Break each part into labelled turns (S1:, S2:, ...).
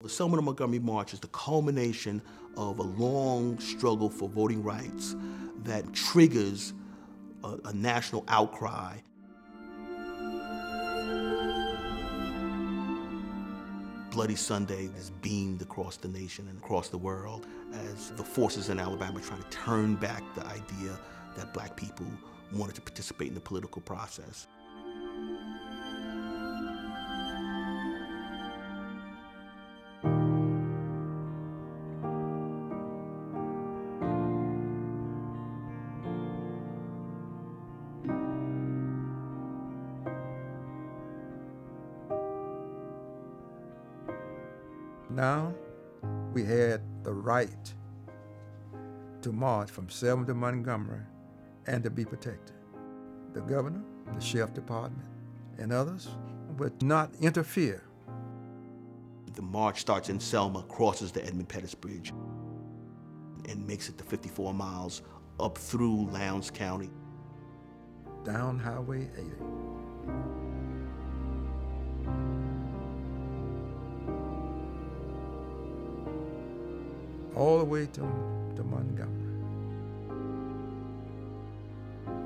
S1: The Selma to Montgomery March is the culmination of a long struggle for voting rights that triggers a national outcry. Bloody Sunday is beamed across the nation and across the world as the forces in Alabama try to turn back the idea that black people wanted to participate in the political process.
S2: Now, we had the right to march from Selma to Montgomery and to be protected. The governor, the sheriff department, and others would not interfere.
S1: The march starts in Selma, crosses the Edmund Pettus Bridge, and makes it the 54 miles up through Lowndes County.
S2: Down Highway 80. All the way to Montgomery.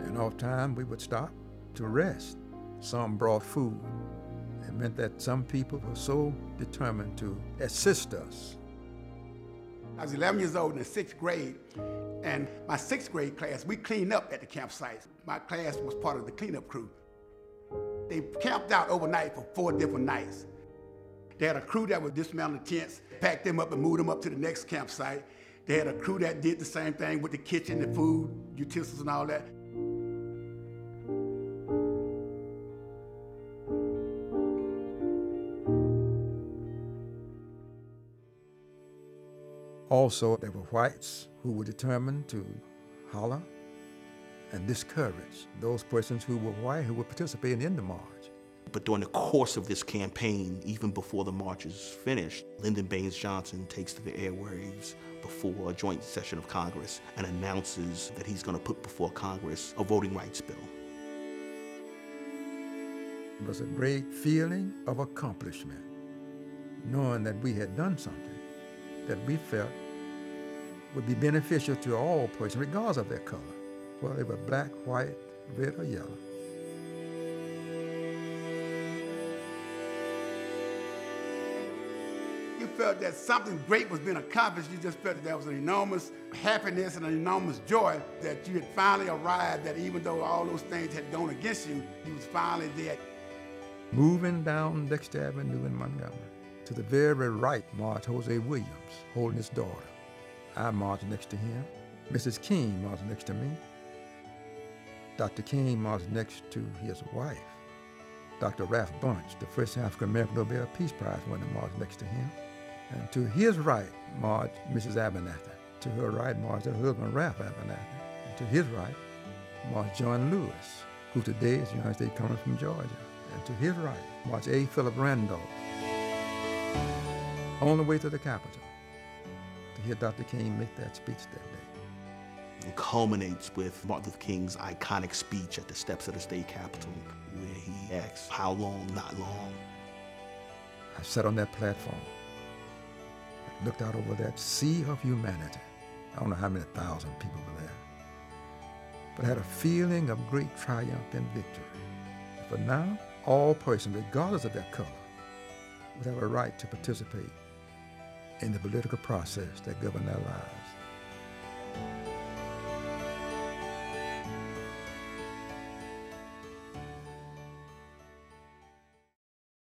S2: And off time we would stop to rest. Some brought food. It meant that some people were so determined to assist us.
S3: I was 11 years old in the 6th grade, and my 6th grade class, we cleaned up at the campsite. My class was part of the cleanup crew. They camped out overnight for 4 different nights. They had a crew that would dismantle the tents, pack them up and move them up to the next campsite. They had a crew that did the same thing with the kitchen, the food, utensils and all that.
S2: Also, there were whites who were determined to holler and discourage those persons who were white who were participating in the march.
S1: But during the course of this campaign, even before the march is finished, Lyndon Baines Johnson takes to the airwaves before a joint session of Congress and announces that he's going to put before Congress a voting rights bill.
S2: It was a great feeling of accomplishment, knowing that we had done something that we felt would be beneficial to all persons, regardless of their color, whether they were black, white, red, or yellow.
S3: You felt that something great was being accomplished. You just felt that there was an enormous happiness and an enormous joy that you had finally arrived, that even though all those things had gone against you, you was finally there.
S2: Moving down Dexter Avenue in Montgomery, to the very right marched Jose Williams, holding his daughter. I marched next to him. Mrs. King marched next to me. Dr. King marched next to his wife. Dr. Ralph Bunch, the first African-American Nobel Peace Prize winner, marched next to him. And to his right marched Mrs. Abernathy. To her right marched her husband, Ralph Abernathy. And to his right marched John Lewis, who today is United States coming from Georgia. And to his right marched A. Philip Randolph. On the way to the Capitol to hear Dr. King make that speech that day.
S1: It culminates with Martin Luther King's iconic speech at the steps of the state capitol, where he asks, "How long, not long?"
S2: I sat on that platform and looked out over that sea of humanity. I don't know how many thousand people were there, but I had a feeling of great triumph and victory. For now, all persons, regardless of their color, would have a right to participate in the political process that governed their lives.